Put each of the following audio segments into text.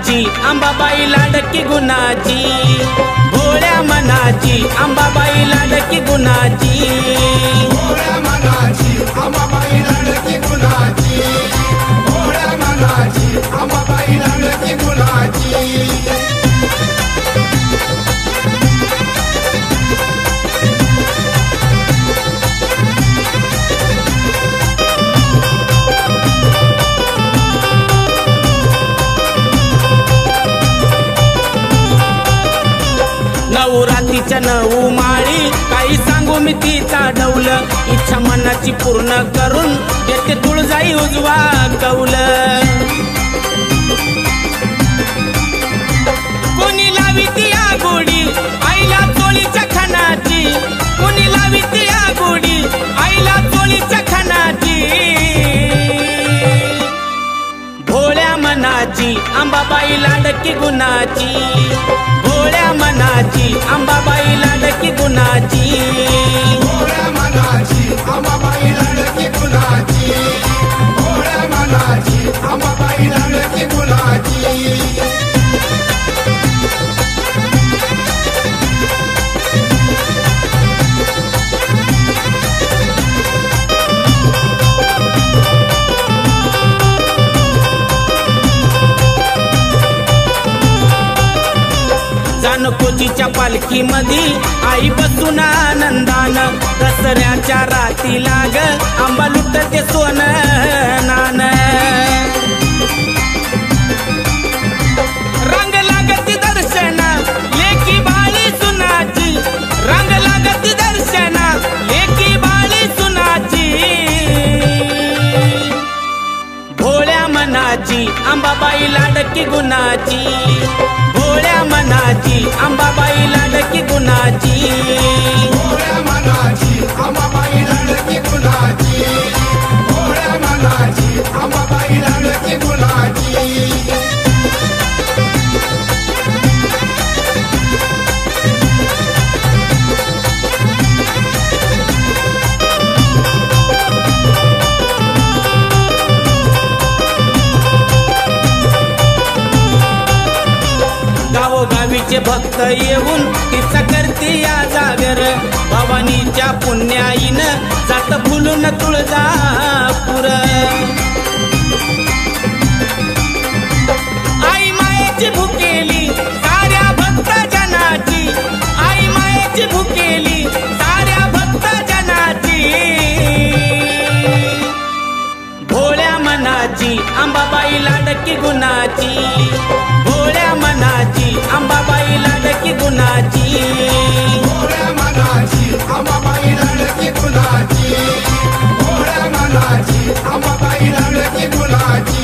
मनाची अंबाबाई लाडकी गुणाची, भोळ्या मनाची अंबाबाई लाडकी गुणाची, भोळ्या मनाची अंबाबाई लाडकी गुणाची, भोळ्या मनाची अंबाबाई लाडकी गुणाची। नवरात्रीच्या 9 माळी काही सांगू मी तिचा डौल, इच्छा मनाची पूर्ण करून देते तुळजाई उजवा कौल। कोणी लावी ती आगोडी आईला चोळीच्या खणाची, कोणी लावी ती आगोडी आईला चोळीच्या खणाची, भोळ्या मनाची अंबाबाई लाडकी गुणाची, भोळ्या मनाची अंबाबाई लाडकी गुणाची, भोळ्या मनाची अंबाबाई लाडकी गुणाची, भोळ्या मनाची अंबाबाई लाडकी गुणाची। जानकोजीच्या पालखी मधी आई बसून आनंदान, दसऱ्याच्या राती लाग आंबा लुटते सोनं नान, रंग लागती दर्शना लेकी बाळी सुनाची, रंग लागती दर्शना लेकी बाळी सुनाची, भोळ्या मनाची अंबाबाई लाडकी गुणाची, भोळ्या मनाची अंबाबाई लाडकी गुणाची, भोळ्या मनाची अंबाबाई लाडकी गुणाची, भोळ्या मनाची अंबाबाई लाडकी गुणाची। गावोगावीचे भक्त येऊन तिचा करते या जागर, भवानीच्या पुण्याईनं जात भुलून तुळजापूर, आई मायेची भुकेली साऱ्या भक्त जनाची, आई मायेची भुकेली साऱ्या भक्त जनाची, भोळ्या मनाची अंबाबाई लाडकी गुणाची, भोळ्या मनाची अंबाबाई लाडकी गुणाची, भोळ्या मनाची अंबाबाई लाडकी गुणाची, भोळ्या मनाची अंबाबाई लाडकी गुणाची।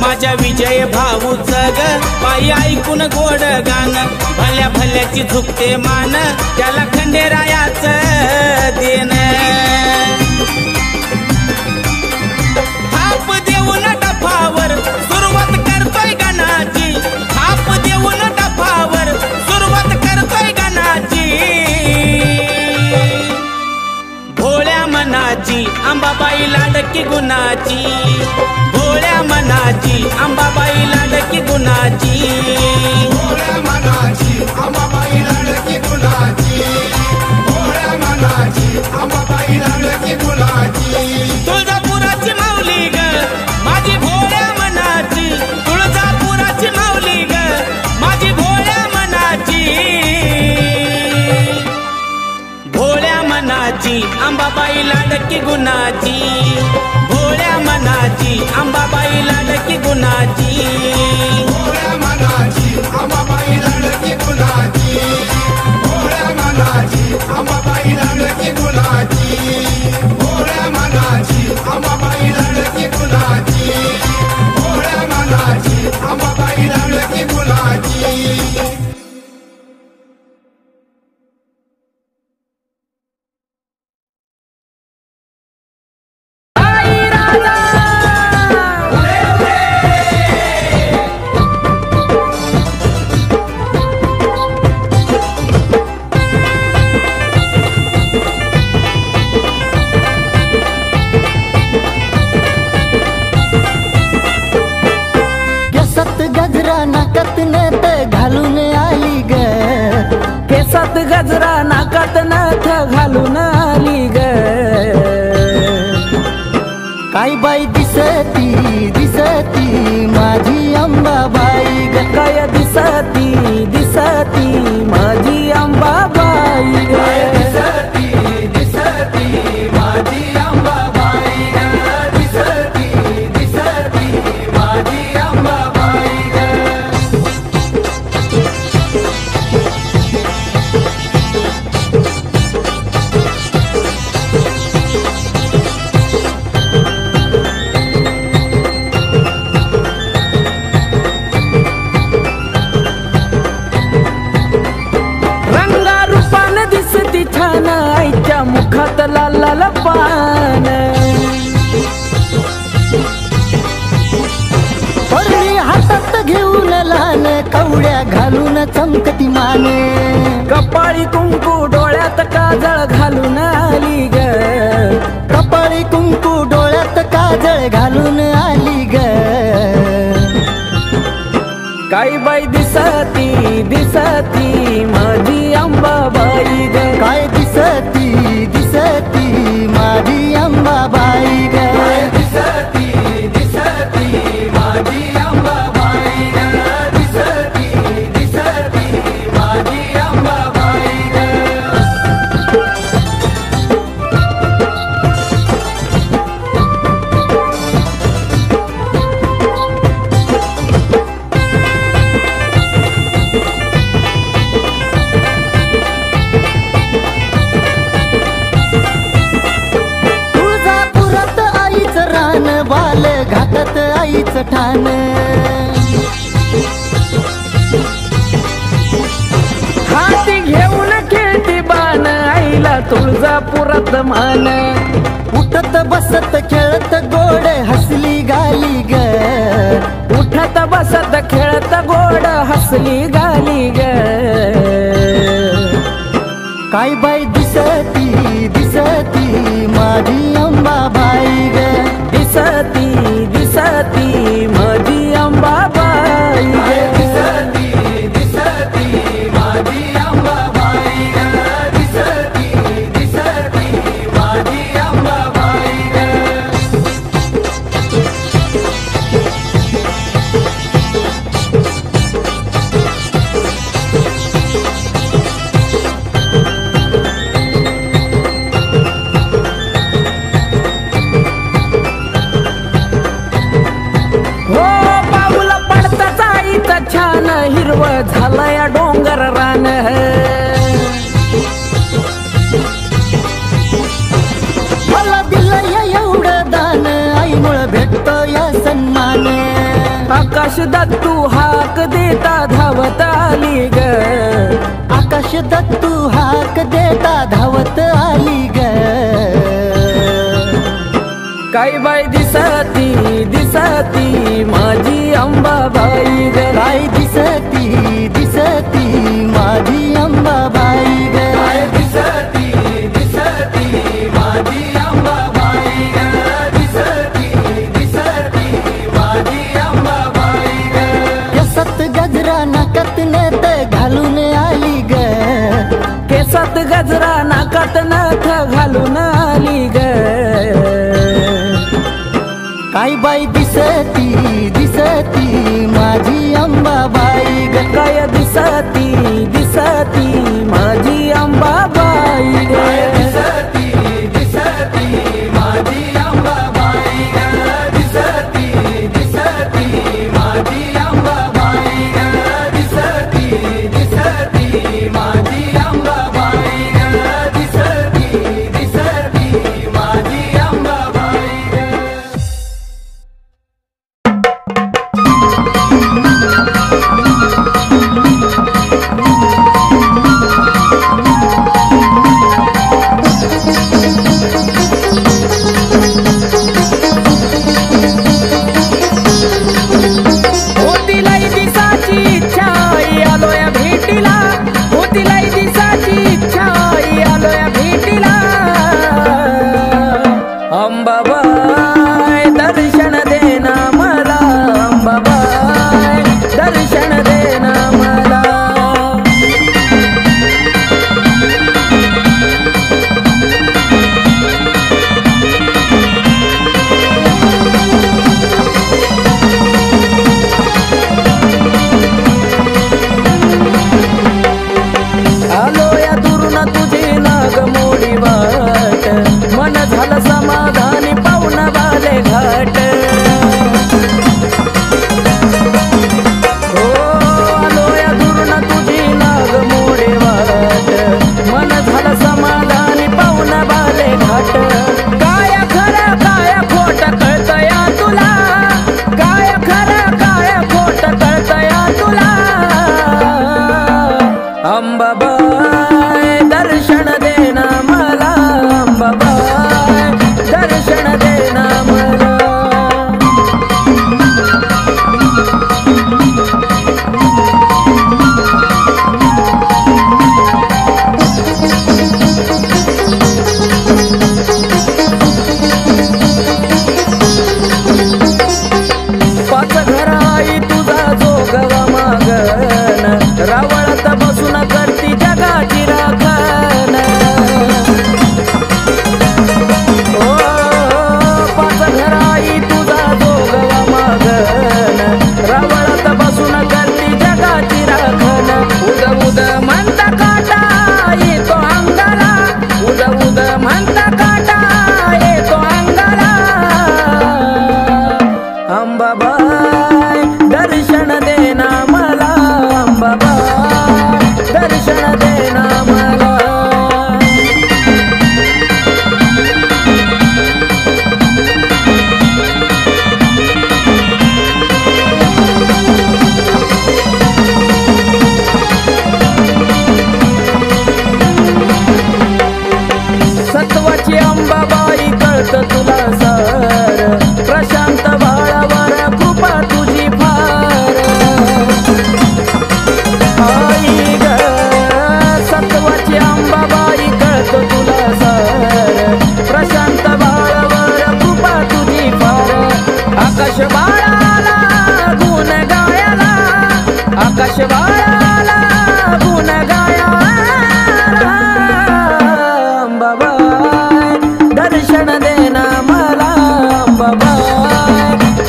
माझ्या विजय भाऊचं ग बाई ऐकून गोड गाण, भल्या भल्याची झुकते मान त्याला खंडेरायाचं देण, थाप देऊन डफावर सुरुवात करतोय गाण्याची, थाप देऊन डफावर सुरुवात करतोय गाण्याची, भोळ्या मनाची अंबाबाई लाडकी गुणाची, भोळ्या मनाची अंबाबाई लाडकी गुणाची, भोळ्या मनाची अंबाबाई लाडकी गुणाची, भोळ्या मनाची अंबाबाई लाडकी गुणाची। तुळजापुराची माऊली ग माझी भोळ्या मनाची, तुळजापुराची माऊली ग माझी भोळ्या मनाची, भोळ्या मनाची अंबाबाई लाडकी गुणाची, भोळ्या मनाची अंबाबाई लाडकी गुणाची, भोळ्या मनाची अंबाबाई लाडकी गुणाची, भोळ्या मनाची अंबाबाई लाडकी गुणाची, भोळ्या मनाची अंबाबाई लाडकी गुणाची, भोळ्या मनाची अंबाबाई लाडकी गुणाची। आई राजा नाकात नथ घालून आली ग, केसात गजरा नाकात नथ घालून आली ग. काय बाई दिसती दिसती माझी अंबाबाई ग, काय दिसती दिसती माझी अंबाबाई ग. दिसती दिसती माझी अंबाबाई ग, दिसती दिसती माझी अंबाबाई ग. रंगारूपान दिसती छान आईच्या मुखात लाल लाल पान. परणी हातात घेऊन लहान कवड्या घालून चमकती मान. कपाळी कुंकू डोळ्यात काजळ घालून आली ग, कपाळी कुंकू डोळ्यात काजळ घालून आली ग. काय बाई दिसती दिसती माझी अंबाबाई ग, काय दिसती दिसती माझी अंबाबाई ग. दिसती दिसती माझी अंबाबाई ग, दिसती दिसती माझी अंबाबाई ग. तुळजापुरात आईचं रान, बाल घाटात आईचं ठाण. हाती घेऊन खेळती बाण आईला तुळजापुरात मान. उठत बसत खेळत गोड हसली गाली ग, उठत बसत खेळत गोड हसली गाली ग. काय बाई दिसती दिसती माझी अंबाबाई ग, दिसती दिसती माझी अंबाबाई ग. दिसती दिसती माझी अंबाबाई ग, दिसती दिसती माझी अंबाबाई ग. हो पाऊल पडताच आईचं छान हिरव झालंय डोंगर रान. मला दिलं एवढं दान, आईमुळं भेटतो या सन्मान. आकाश दत्तू हाक देता धावत आली ग, आकाश दत्तू हाक देता धावत आली ग. काय बाई दिसती दिसती माझी अंबाबाई ग, काय दिसती दिसती माझी अंबाबाई ग. दिसती दिसती माझी अंबाबाई ग, दिसती दिसती माझी अंबाबाई ग. केसात गजरा नाकात नथ घालून आली ग, केसात गजरा नाकात नथ घालून आली ग. काय बाई दिसती दिसती माझी अंबाबाई ग, काय दिसती दिसती माझी अंबाबाई ग. दिसती दिसती माझी अंबाबाई ग, दिसती दिसती माझी अंबाबाई ग, दिसती दिसती माझी अंबाबाई ग, दिसती दिसती माझी अंबाबाई ग.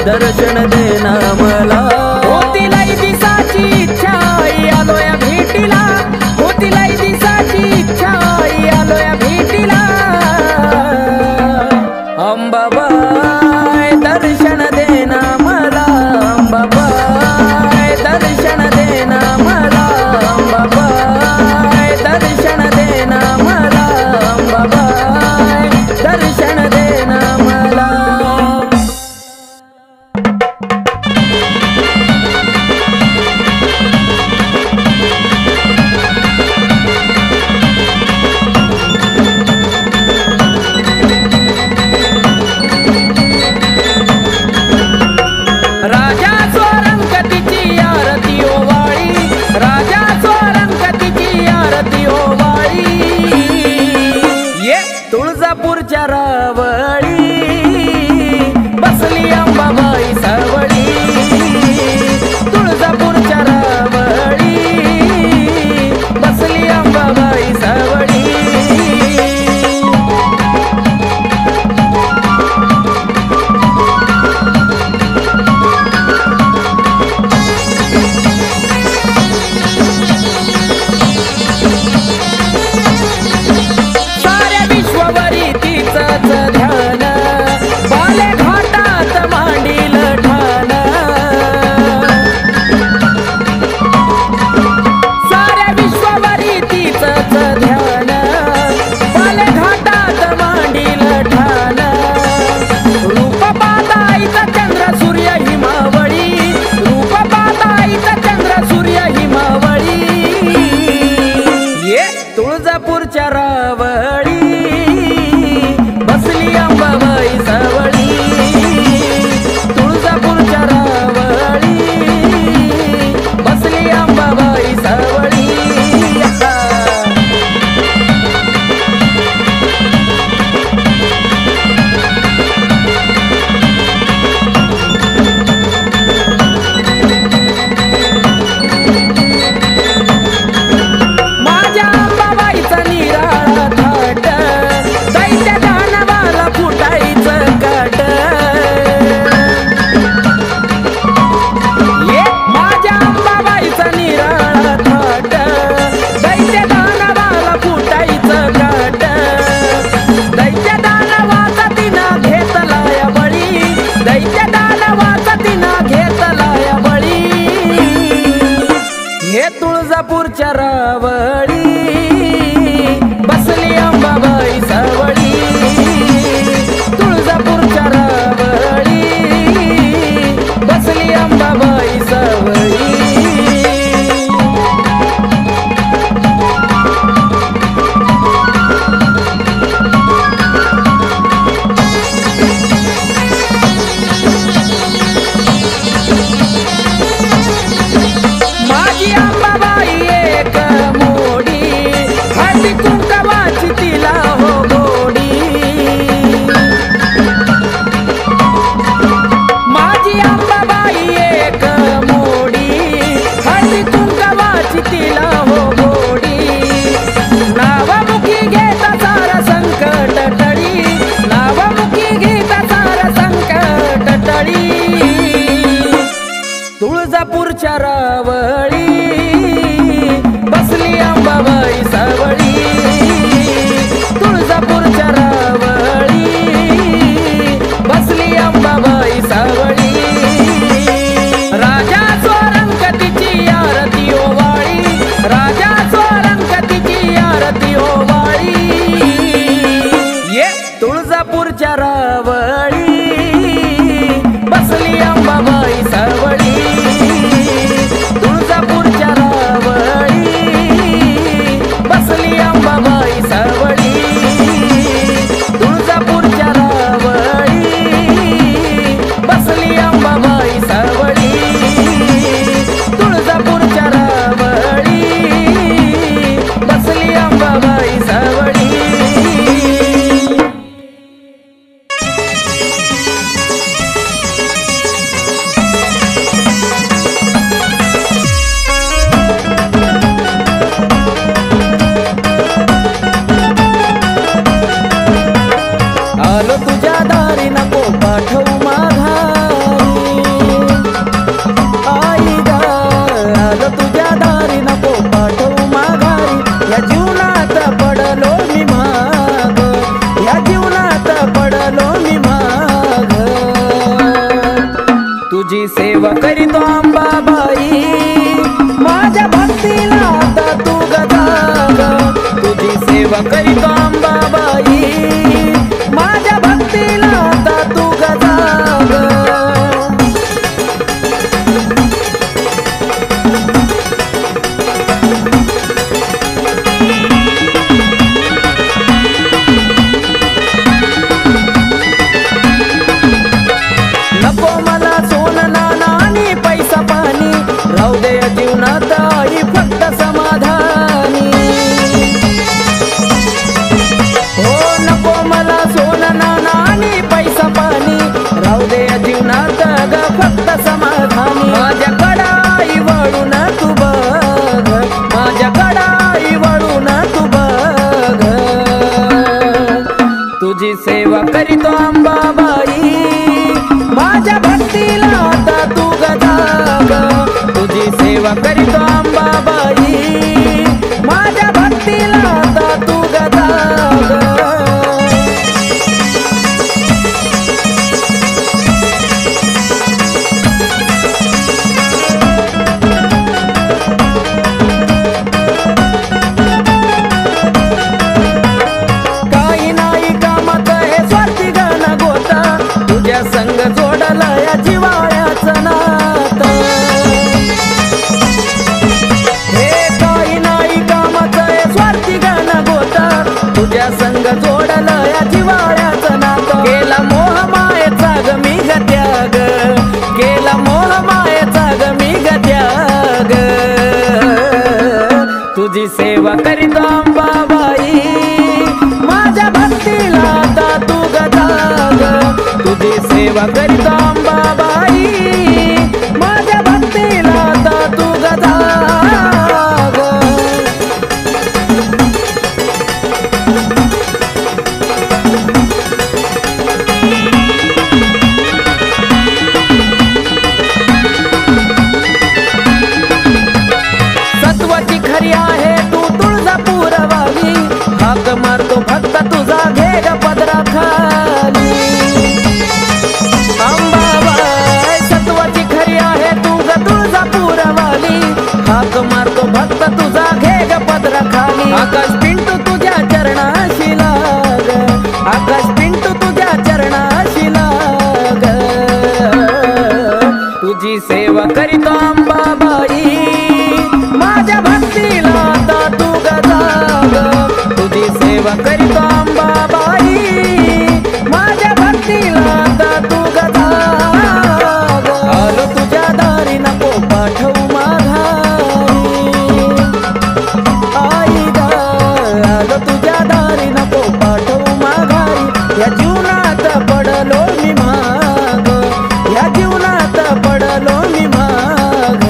दर्शन देना मला. होती लई दिसाची इच्छा आलोया भेटीला, होती लई दिसाची इच्छा आलोया भेटीला. अंबाबाई दर्शन देना मला, अंबाबाई दर्शन देना मला, अंबाबाई दर्शन देना मला, अंबाबाई दर्शन देना मला. राजा स्वरंगतीची आरती ओवाळी, राजा स्वरंगतीची आरती ओवाळी. ये तुळजापूरच्या रावळी बसली अंबाबाई सावळी, तुळजापूरच्या रावळी बसली अंबाबाई सावळी. साऱ्या विश्ववरी तिचंच ध्यान, बाले घाटात मांडील ठाण. साऱ्या विश्ववरी तिचंच ध्यान, बाले घाटात मांडील ठाण. रूप पाहताईचा चंद्र सूर्य हिमावळी, रूप पाहताईचा चंद्र सूर्य हिमावळी. ये तुळजापूरच्या रावळी बसली अंबाबाई सावळी, तुळजापूरच्या रावळी बसली अंबाबाई सावळी. माझ्या अंबाबाईचा निराळा थाट, दैत्य दानवाला फुटायचं काट. ये माझ्या अंबाबाईचा निराळा थाट, दैत्य दानवाला फुटायचं काट. दैत्य दानवाचा तिनं घेतलाय बळी, दैत्य दानवाचा तिनं घेतलाय बळी. हे तुळजापूरच्या रावळी बसली अंबाबाई सावळी, तुळजापूरच्या रावळी बसली अंबाबाई सावळी. माझी अंबाबाई एक तुझी सेवा करीतो अंबाबाई माझ्या भक्तीला आता तू गजाग तुझी सेवा करीतो अंबाबाई माझ्या भक्तीला आता तू गजाग नको मला सोनं नाणं आणि पैसा पाणी राहू दे जीवनात आई फक्त समाधानी हो नको मला सोनं नाणं आणि पैसा पाणी राहू दे जीवनात ग फक्त समाधानी माझ्याकडं आई वळून तू बघ माझ्याकडं आई वळून तू बघ तुझी सेवा करीतो अंबाबाई माझ्या भक्तीला आता तू गजाग तुझी सेवा करीतो अंबाबाई माझ्या भक्तीला आता तू गजाग काही नाही कामात हे स्वार्थी गण गोता तुझ्या संग जोडला या जिवाळ्याचं नातं हे काही नाही कामाचं हे स्वार्थी गण गोता तुझ्या संग जोडलं या जिवाळ्याचं नातं केला मोह मायेचा ग मी ग त्याग केला मोह मायेचा ग मी ग त्याग तुझी सेवा करीतो अंबाबाई माझ्या भक्तीला आता तू गजाग तुझी सेवा करीतो अंबाबाई माझ्या भक्तीला आता तू गजाग सत्वाची खरी आहे तू तुळजापूर वाली हाक मारतो फक्त तुझा घे ग पदरा खाली अंबाबाई सत्वाची खरी आहे तू ग तुळजापूर वाली हाक मारतो फक्त तुझा घे ग पदरा खाली आकाश पिंटू तुझ्या चरणाशी लाग आकाश पिंटू तुझ्या चरणाशी लाग तुझी सेवा करीतो अंबाबाई माझ्या भक्तीला आता तू गजाग तुझी सेवा करीतो अंबाबाई माझ्या भक्तीला आता तू गजाग आलो तुझ्या दारी नको पाठवू माघारी आई ग आलो तुझ्या दारी नको पाठवू माघारी या जीवनात पडलो मी माग या जीवनात पडलो मी माग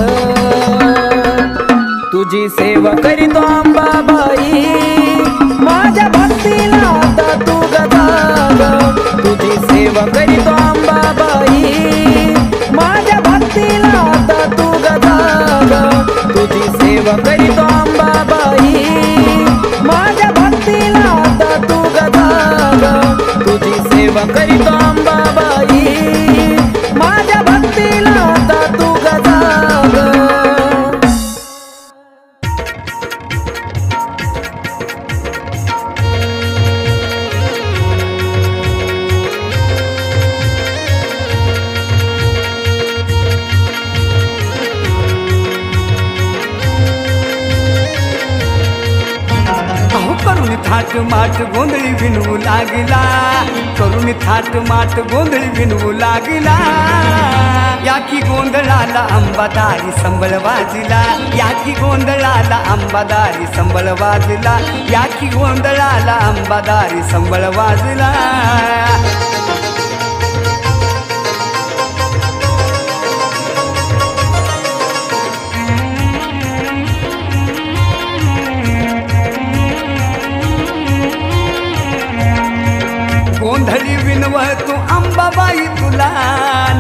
तुझी सेवा करीतो अंबाबाई माझ्या भक्तीला आता तू गजाग तुझी सेवा करीतो अंबाबाई माझ्या भक्तीला आता तू गजाग तुझी सेवा करीतो अंबाबाई माझ्या भक्तीला आता तू गजाग तुझी सेवा करीतो अंबाबाई माझ्या भक्तीला आता तू गजाग करून थाट माट गोंधळी विणवू लागला करून थाट माट गोंधळी विणवू लागला या की गोंधळाला अंबादारी संबळ वाजला या की गोंधळाला अंबादारी संबळ वाजला या की गोंधळाला अंबादारी संबळ वाजला गोंधळी विनव तू अंबाबाई तुला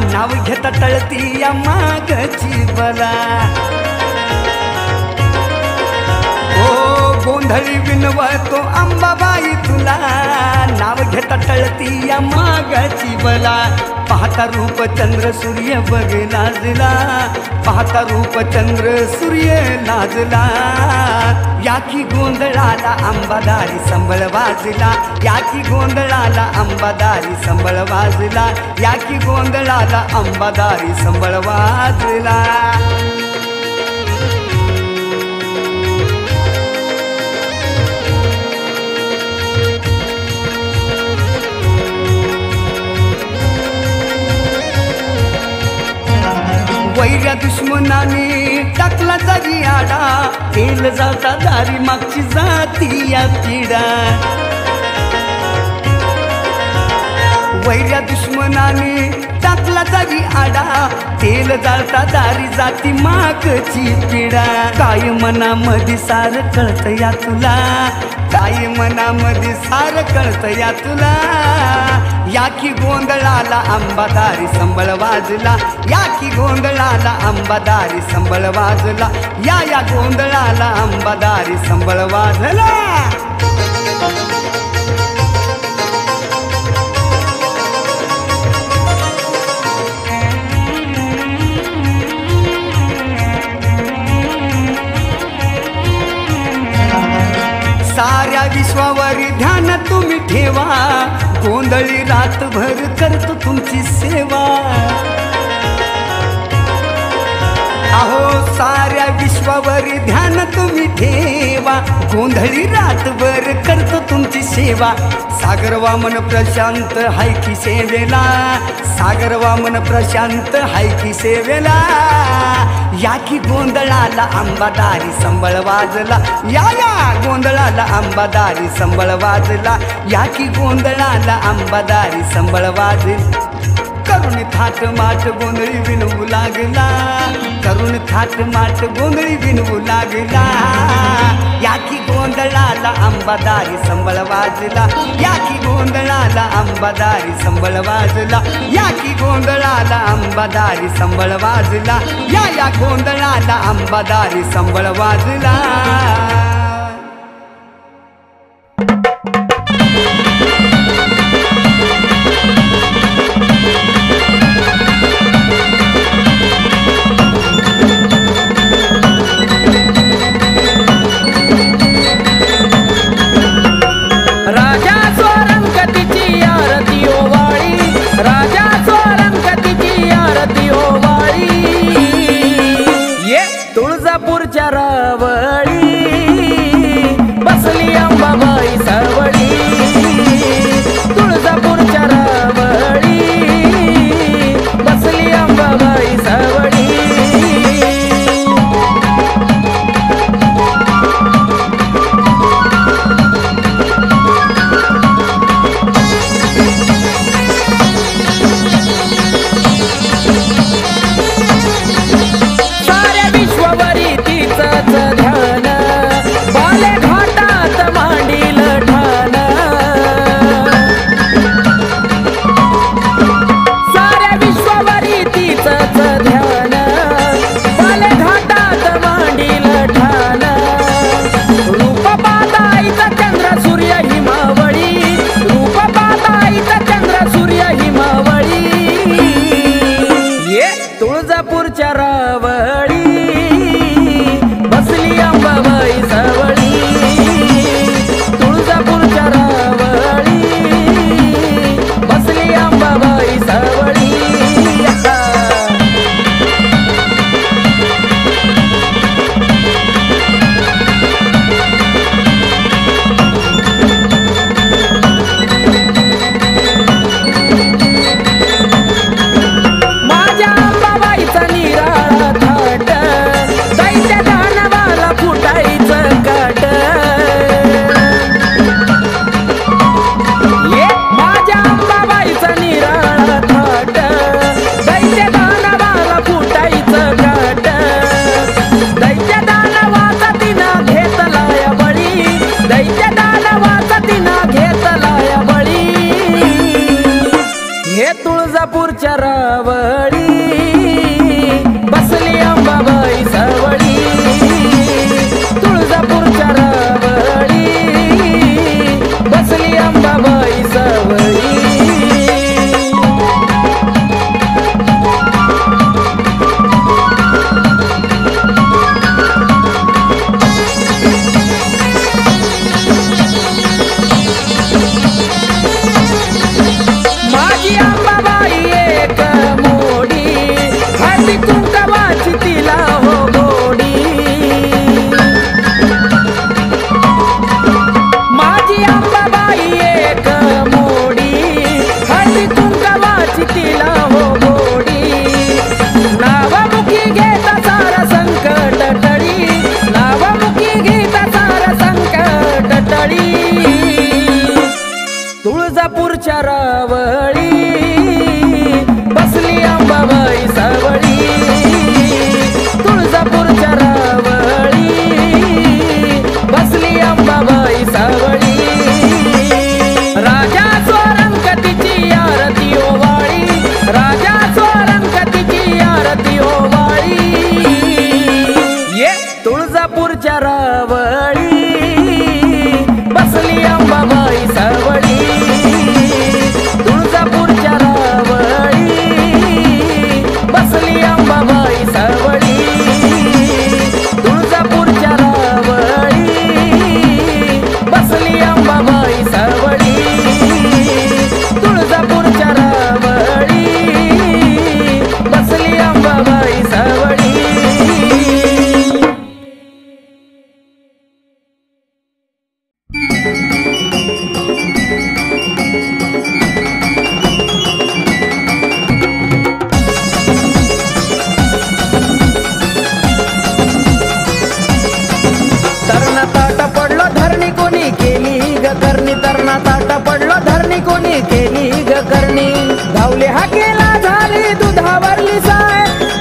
नाव घेता टळती या मागची बला ओ गोंधळी विनवतो अंबाबाई तुला, नाव घेता टळती या मागाची बला. पाहता रूप चंद्र सूर्य बघ लाजला, पाहता रूप चंद्र सूर्य लाजला. याकी गोंधळाला अंबादारी संबळ वाजला, याकी गोंधळाला अंबादारी संबळ वाजला, याकी गोंधळाला अंबादारी संबळ वाजला. वैर्या दुश्मनाने टाकला जरी आडा, तेल जाता दारी मागची जाती या पिढा. वैर्या दुश्मनाने टाकला जरी आडा, तेल जाळता दारी जाती मागची पिढा. काय मनामध्ये सार कळत या तुला, काय मनामध्ये सार कळत या तुला. याकी गोंधळाला अंबादारी संबळ वाजला, याकी गोंधळाला अंबादारी संबळ वाजला, या गोंधळाला अंबादारी संबळ वाजला. साऱ्या विश्वावर ध्यान तुम्ही ठेवा, गोंधळी रातभर करतो तुमची सेवा. अहो साऱ्या विश्वावर ध्यान तुम्ही ठेवा, गोंधळी रातभर करतो तुमची सेवा. सागर वामन प्रशांत हाय की सेवेला, सागर वामन प्रशांत हाय की सेवेला. याकी गोंधळाला अंबादारी संबळ वाजला, या गोंधळाला अंबादारी संबळ वाजला, याकी गोंधळाला अंबादारी संबळ वाजला. करुण थाट माट गोंधळी विनवू लागला, करुण थाट माट गोंधळी विनवू लागला. याकी गोंधळाला अंबादारी संबळ वाजला, याकी गोंधळाला अंबादारी संबळ वाजला, याकी गोंधळाला अंबादारी संबळ वाजला, या गोंधळाला अंबादारी संबळ वाजला. तुळजापूरच्या रावळी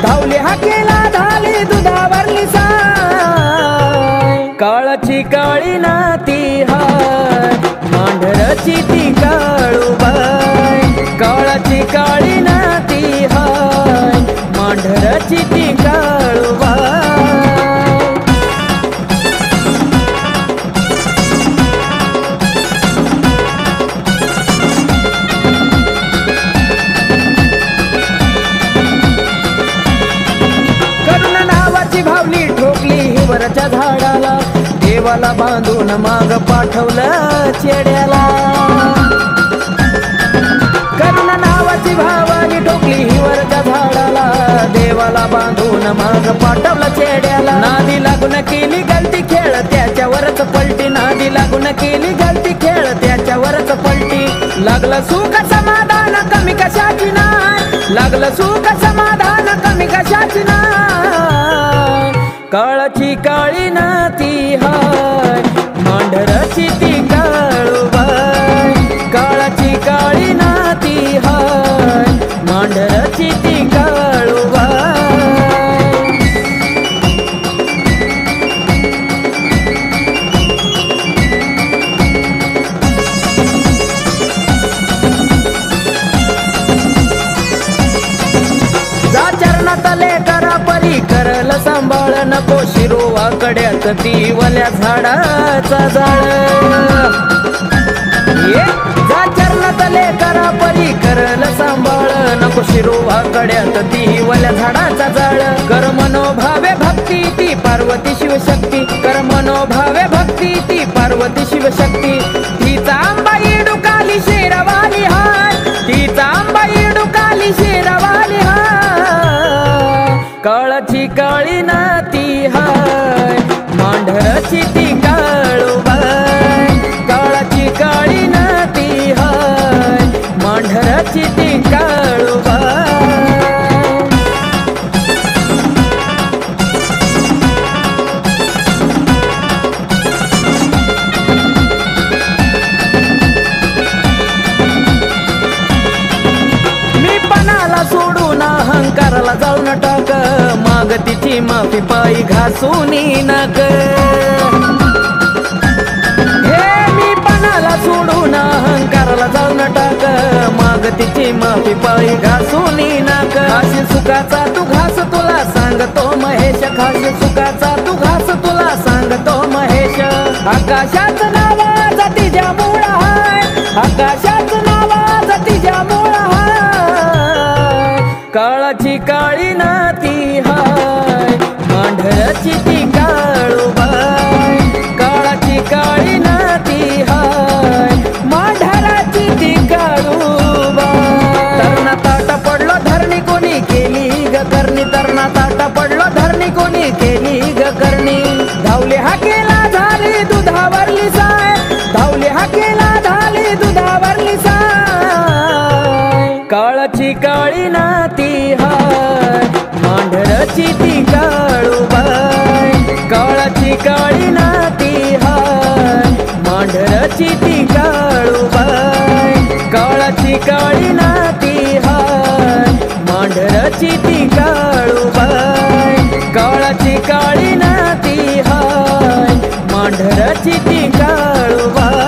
धावली हाकेला झाली दुधावरली साय काळाची काळी नाती हाय मांढराची ती काळूबाई काळाची काळी नाती हाय मांढराची ती काळूबाई भावली ठोकली हिवरच्या झाडाला देवाला बांधून माग पाठवलं चेड्याला करुणा नावाची भावाली ठोकली हिवरच्या झाडाला देवाला बांधून माग पाठवलं चेड्याला नादी लागून केली गलती खेळ त्याच्यावरच पलटी नादी लागून केली गलती खेळ त्याच्यावरच पलटी लागलं सुख समाधान कमी कशाची नाही लागलं सुख समाधान कमी कशाची नाही काळाची काळी नाती हाय मांढराची ती काळूबाई काळाची काळी नाती हाय मांढराची ती काळूबाई जा चरणातले करा परी करल सांभाळ नको शिरोवा कड्यात ती वल्या झाडाचा जाळ जा चरणातले करा परी करल सांभाळ नको शिरोवा कड्यात ती वल्या झाडाचा जाळ कर मनोभावे भक्ती ती पार्वती शिवशक्ती कर मनोभावे भक्ती ती पार्वती शिवशक्ती तिचा आंबा इडुकाली शेरवाली हाय तिचा आंबा इडुकाली शेरवाली हाय काळाची काळी नाती हाय मांढराची ती काळूबाई काळाची काळी नाती हाय मांढराची ती काळूबाई मी पणाला सोडून अहंकाराला जाऊन टाक माग तिची माफी पायी घासून नक हे मी पणाला सोडून अहंकाराला जाऊन टाक माग तिची माफी पायी घासून नक खाशी सुखाचा तू घास तुला सांगतो महेश खाशी सुखाचा तू घास तुला सांगतो महेश आकाशाच नावाज तिच्या मूळ हाय आकाशाच नावाज तिच्या मूळ हाय काळाची काळी नाती हाय मांढराची ती काळूबाई काळाची काळी नाती हाय मांढराची ती काळूबाई तरणा ताटा पडलो धरणी कोणी केली ग करणी तरणा ताटा पडलो धरणी कोणी केली ग करणी धावले हाकेला झाली दुधावरली साय धावले हाकेला झाली दुधावरली साय काळाची काळी नाती हाय मांढराची ती काळूबाई काळाची काळी नाती हाय मांढराची ती काळूबाई काळाची काळी नाती हाय मांढराची ती काळूबाई काळाची काळी नाती हाय मांढराची ती काळूबाई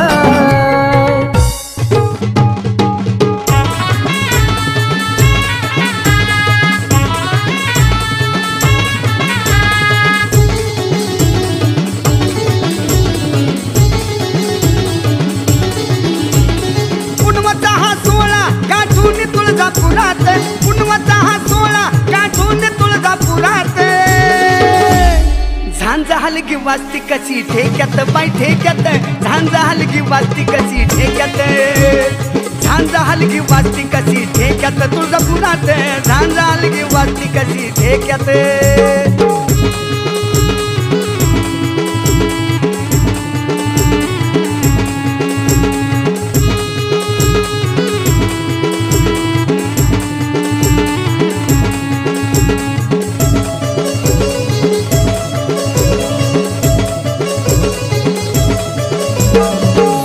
तुळजापुरात पुनवचा हा सोळा गाठून तुळजापुरात झांजा हलगी वाजती कशी ठेक्यात बाई ठेक्यात झांजा हलगी वाजती कशी ठेक्यात झांजा हलगी वाजती कशी ठेक्यात तुळजापुरात झांजा हलगी वाजती कशी ठेक्यात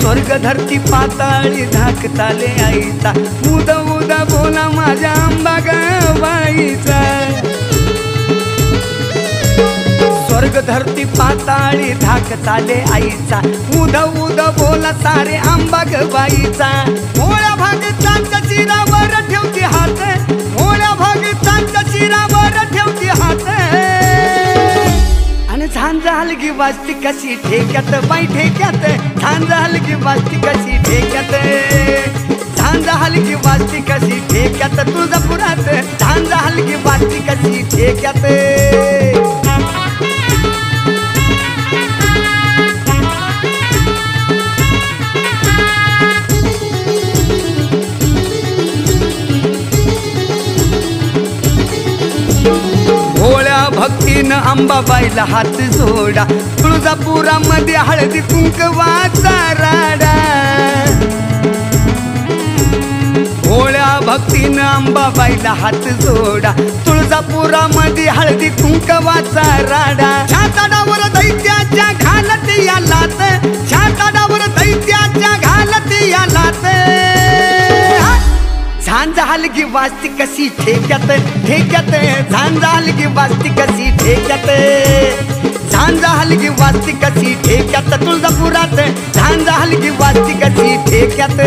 स्वर्ग धरती पाताळी धाकताले आईचा उद उद बोला माझ्या आंबा गावाईचा धरती पाताळी धाक चाले आईचा उद उद बोला सारे आंबा ग बाईचा भोळ्या भागीतांच्या शिरावर ठेवती हात भोळ्या भागीतांच्या शिरावर ठेवती हात आणि झांजा हलगी वाजती कशी ठेक्यात बाई ठेक्यात झांजा हलगी वाजती कशी ठेक्यात झांजा हलगी वाजती कशी ठेक्यात तुळजापुरात झांजा हलगी वाजती कशी ठेक्यात भोळ्या भक्तीनं अंबाबाईला हात जोडा तुळजापुरामध्ये हळदी कुंकवाचा राडा भोळ्या भक्तीनं अंबाबाईला हात जोडा तुळजापुरामध्ये हळदी कुंकवाचा राडा छाताडावर दैत्याच्या घालत या लात छाताडावर दैत्याच्या घालत या लात झांजा हलगी वाजती कशी ठेक्यात ठेक्यात झांजा हलगी वाजती कशी ठेक्यात झांजा हलगी वाजती कशी ठेक्यात तुळजापुरात झांजा हलगी वाजती कशी ठेक्यात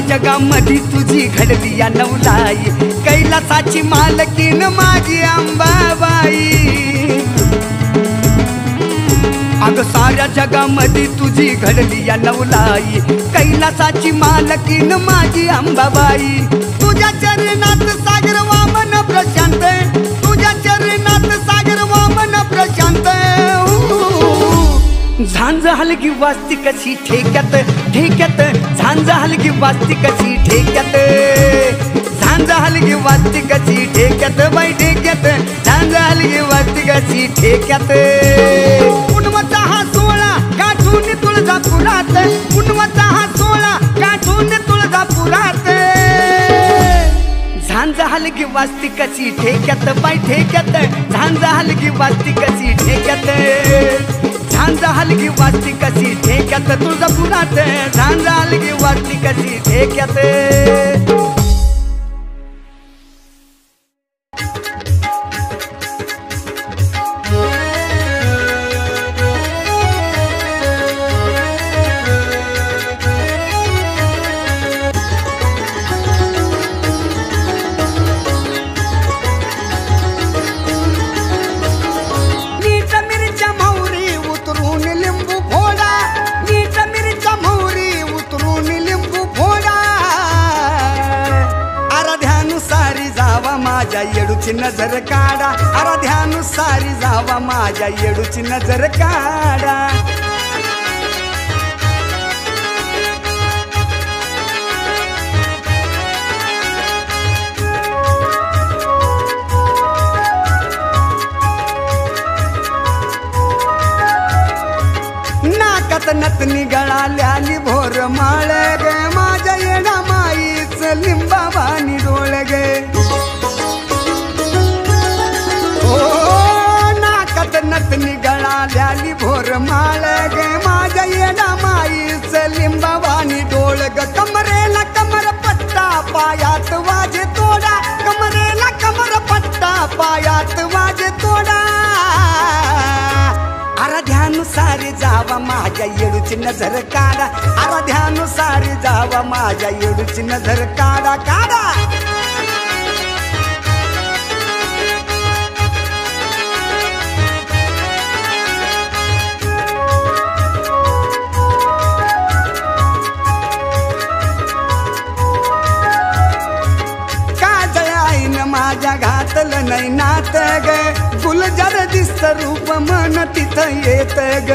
जगामध्ये तुझी घडली या नवलाई कैलासाची मालकीन माझी अंबाबाई अग साऱ्या जगामध्ये तुझी घडली या नवलाई कैलासाची मालकीन माझी अंबाबाई तुझ्या चरणात सागर वामन प्रशांत तुझ्या चरणात सागर वामन प्रशांत झांजा हलगी वाजती कशी ठेक्यात ठेक्यात झांजा हलगी वाजती कशी ठेक्यात झांजा हलगी वाजती कशी ठेक्यात बाई ठेक्यात झांजा हलगी वाजती कशी ठेक्यात पुनवचा हा सोळा गाठून तुळजापुरात पुनवचा हा सोळा गाठून तुळजापुरात झांजा हलगी वाजती कशी ठेक्यात बाई ठेक्यात झांजा हलगी वाजती कशी ठेक्यात झांजा हलगी वाजती कशी ठेक्यात तुळजापुरात झांजा हलगी वाजती कशी ठेक्यात माझ्या येडूची नजर काढा आराध्यानुसारी जावा माझ्या येडूची नजर काढा नाकात नतनी गळाल्याली भोर माळ गे माझ्या येडा माईच लिंबावानी डोळ गे नाकात नतनी गळाल्याली भोर माळ गे माझ्या येडा माईच लिंबावानी डोळ ग कमरेला कमर पट्टा पायात वाजे तोडा कमरेला कमर पट्टा पायात वाजे तोडा आराध्यानुसारी जावा माझ्या येडूची नजर काढा आराध्यानुसारी जावा माझ्या येडूची नजर काढा काढा माझ्या घातलं नाही नात ग गुलजार दिसत रूप मन तिथं येत ग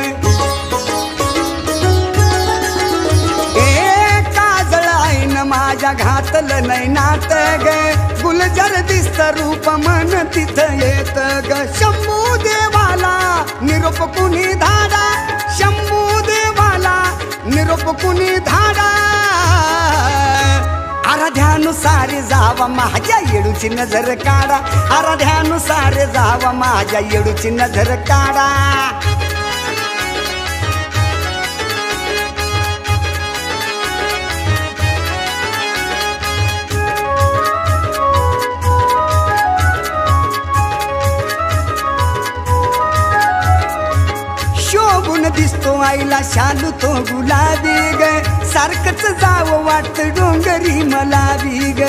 ए काजळ आईन माझ्या घातलं नाही नात ग गुलजार दिसत रूप मन तिथं येत ग शंभू देवाला निरोप कुणी धाडा शंभू देवाला निरोप कुणी धाडा आराध्यानुसार जावा माझ्या येडूची नजर काढा आराध्यानुसार जावा माझ्या येडूची नजर काढा शोभून दिसतो आईला शालू तो गुलाबी ग सारखंच जावं वाटत डोंगरी मला बी ग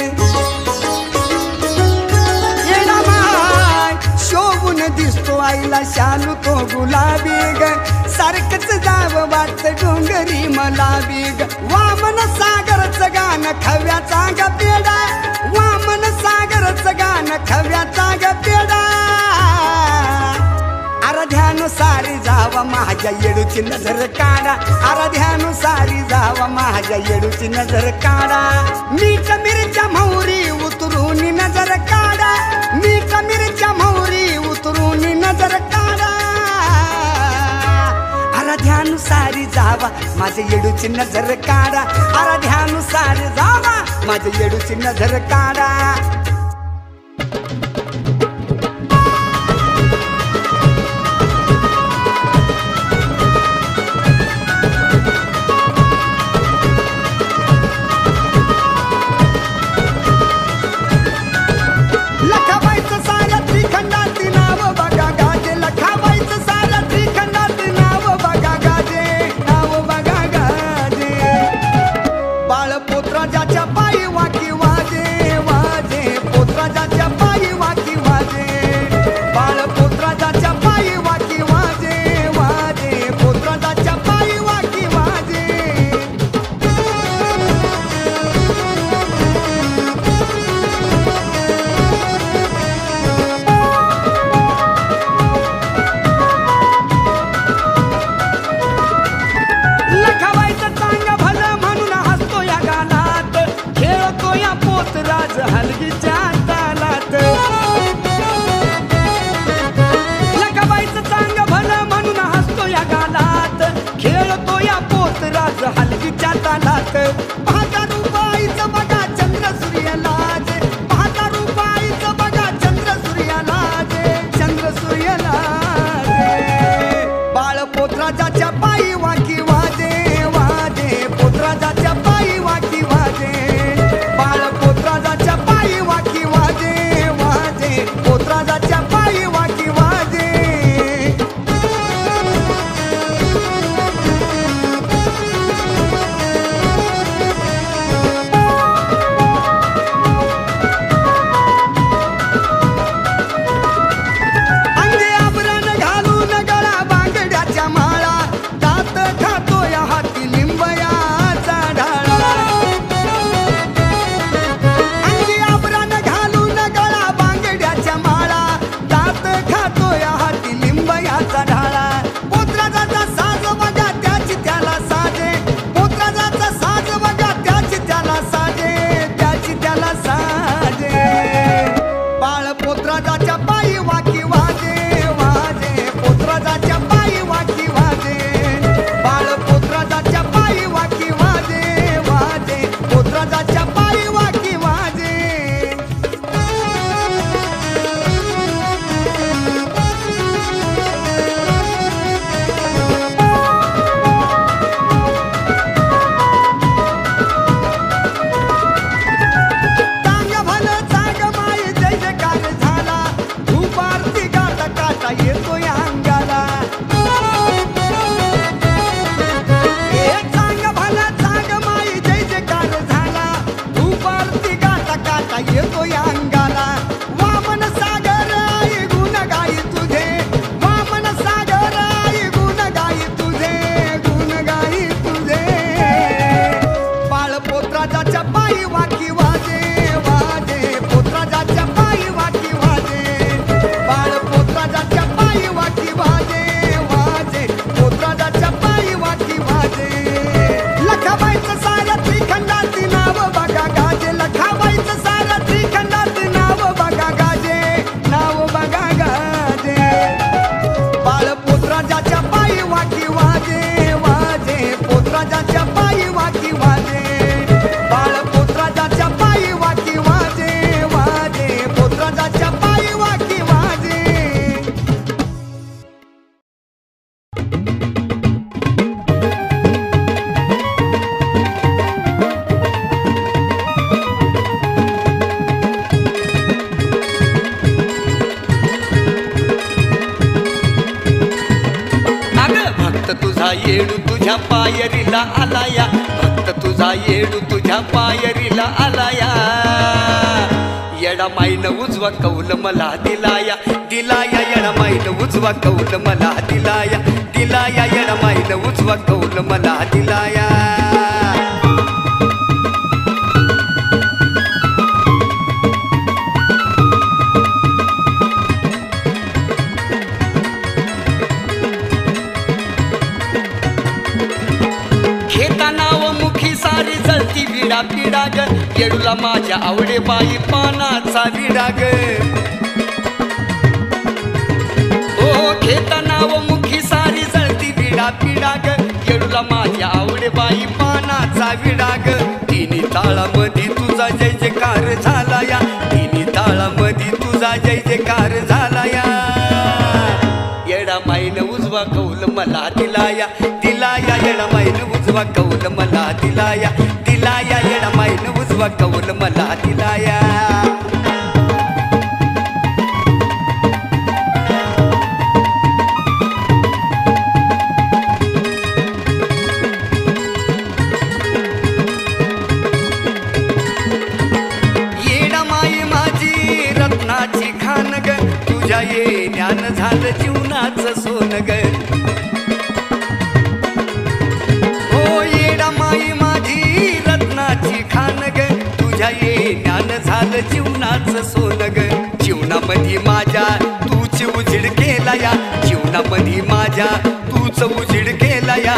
शोभून दिसतो आईला शालू तो गुलाबी ग सारखंच जावं वाटत डोंगरी मला बी ग वामन सागरचं गाणं खव्याचा ग पेडा वामन सागरचं गाणं खव्याचा ग पेडा आराध्यानुसारी जावा माझ्या येडूची नजर काढा आराध्यानुसारी जावा माझ्या येडूची नजर काढा मीठ मिरच्या मोहरी उतरून नजर काढा मीठ मिरच्या मोहरी उतरून नजर काढा आराध्यानुसारी जावा माझ्या येडूची नजर काढा आराध्यानुसारी जावा माझ्या येडूची नजर काढा हलगीच्या तालात पाहता रुबाईचं बघा चंद्र सूर्यालाज पाहता रुबाईचं बघा चंद्र सूर्यालाज चंद्र सूर्यालाज बाळ पोतराजाच्या पायी वाकी वाजे वाजे पोतराजाच्या पायी वाकी वाजे बाळ पोतराजाच्या पायी वाकी वाजे वाजे पोतराजाच्या पायी वाकी वाजे तुझा येडू तुझ्या पायरीला आलाया, भक्त तुझा येडू तुझ्या पायरीला आलाया. येडा माईन उजवा कौल मला दिलाया, दिलाया येडा माईन उजवा कौल मला दिलाया, दिलाया येडा माईन उजवा कौल मला दिलाया. विडा पिडा ग येडूला माझ्या आवडे बाई पानाचा विडा ग. ओ घेता नाव मुखी सारी जळती विडा पिडा ग येडूला माझ्या आवडे बाई पानाचा विडा ग. तिन्ही ताळामध्ये तुझा जय जयकार झाला या, तिन्ही ताळामध्ये तुझा जय जयकार झाला या. येडा माईन उजवा कौल मला दिलाया, दिलाया येडा माईन उजवा कौल मला दिलाया, दिलाया येडा माईन उजवा कौल मला दिलाया. येडा माई माझी रत्नाची खान ग, तुझ्या येण्यान झालं जीवनाचं सोन ग. हो येडा माई माझी रत्नाची खान ग, तुझ्या येण्यान झालं जीवनाचं सोन ग. जीवनामध्ये माझ्या तूच उजीड केला या, जीवनामध्ये माझ्या तूच उजीड केला या.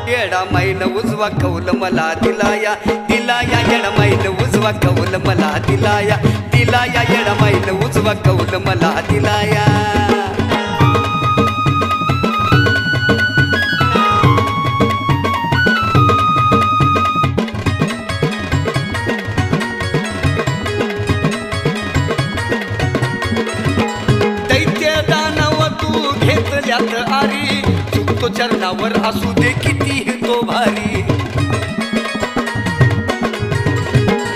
येडा माईन उजवा कौल मला दिलाया, दिलाया येडा माईन उजवा कौल मला दिलाया, दिलाया येडा माईन उजवा कौल मला दिलाया. दैत्य दानव तू घेतल्यात आरी, चुकतो चरणावर असू दे किती तो भारी.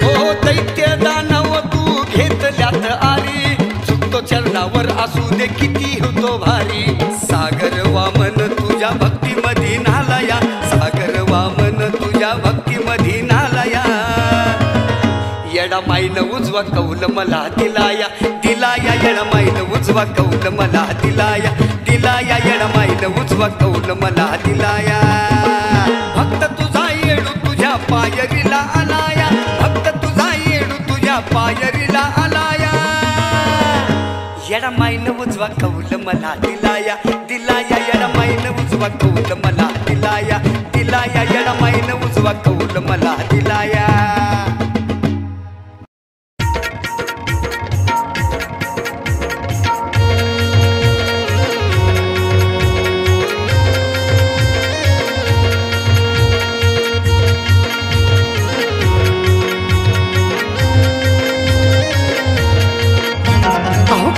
ओ दैत्य दानव तू घेतल्यात आरी, चुकतो चरणावर असू दे किती तो भारी. सागर वामन तुझ्या भक्तीमध्ये नालाया, सागर वामन तुझ्या भक्तीमध्ये नालाया. येडा माईन उजवा कौल मला दिलाया, दिलाया येडा माईन उजवा कौल मला दिलाया, दिलाया येडा माईन उजवा कौल मला दिलाया. भक्त तुझा येडू तुझ्या पायरीला आलाया, भक्त तुझा येडू तुझ्या पायरीला आलाया. येडा माईन उजवा कौल मला दिलाया, दिलाया येडा माईन उजवा कौल मला दिलाया, दिलाया येडा माईन उजवा कौल मला दिलाया.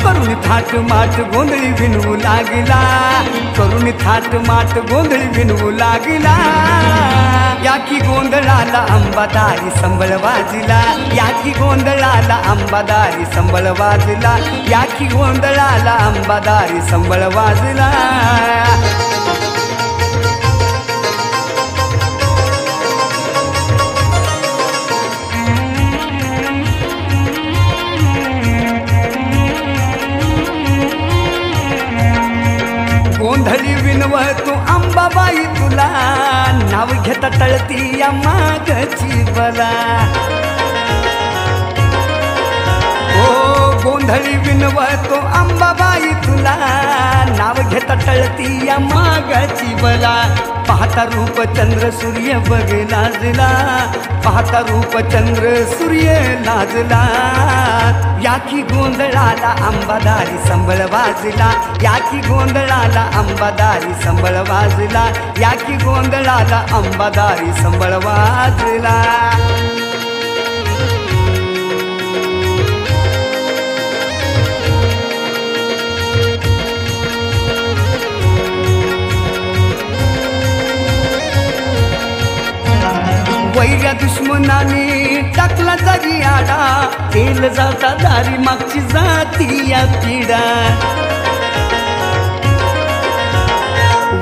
करून थाट माट गोंधळी विणवू लागला, करून थाट माट गोंधळी विणवू लागला. या की गोंधळाला अंबादारी संबळ वाजला, या की गोंधळाला अंबादारी संबळ वाजला, या की गोंधळाला अंबादारी संबळ वाजला. गोंधळी विणवतो अंबाबाई तुला, नाव घेता टळती या मागची बला. ओ गोंधळी विणवतो अंबाबाई तुला, नाव घेता टळती या मागची बला. पाहता रूप चंद्र सूर्य बघ लाजला, पाहता रूप चंद्र सूर्य लाजला. या की गोंधळाला अंबादारी संबळ वाजला, या की गोंधळाला अंबादारी संबळ वाजला, या की गोंधळाला अंबादारी संबळ वाजला. वैऱ्या दुश्मनाने टाकला जरी आडा, तेल जाता दारी मागची जाती या पिढा.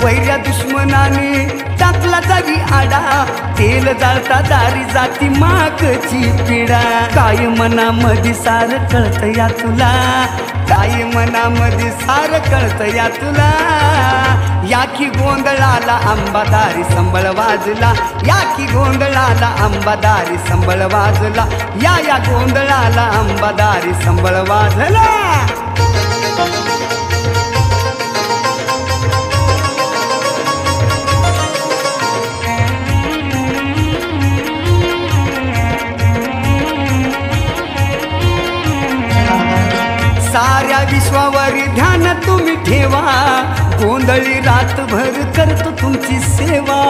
वैऱ्या दुश्मनाने टाकला जागी आडा तेल जाळता दारी जाती मागची पिढा काय मनामध्ये सार कळत या तुला काय मनामध्ये सार कळत या तुला या की गोंधळाला आंबादारी संबळ वाजला या की गोंधळाला आंबादारी संबळ वाजला या गोंधळाला आंबादारी संबळ वाजला साऱ्या विश्वावरी ध्यान तुम्ही ठेवा गोंधळी रातभर करतो तुमची सेवा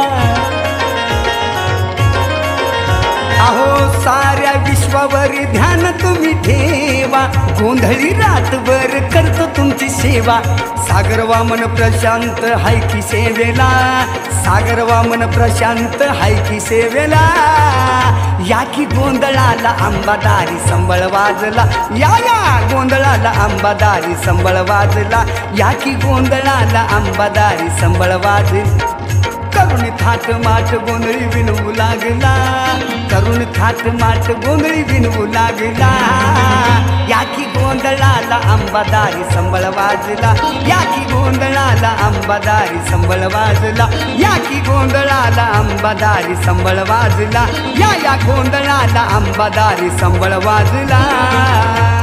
अहो साऱ्या विश्वावरी ध्यान तुम्ही ठेवा गोंधळी रातभर करतो तुमची सेवा सागर वामन प्रशांत हाय की सेवेला सागर वामन प्रशांत हाय की सेवेला या की गोंधळाला आंबादारी संबळ वाजला या गोंधळाला आंबादारी संबळ वाजला या की गोंधळाला आंबादारी संबळ वाजला करुण थाट माट गोंधळी विनवू लागला करुण थाट माट गोंधळी विनवू लागला या की गोंधळाला आंबादारी संबळ वाजला या की गोंधळाला आंबादारी संबळ वाजला या की गोंधळाला आंबादारी संबळ वाजला या गोंधळाला आंबादारी संबळ वाजला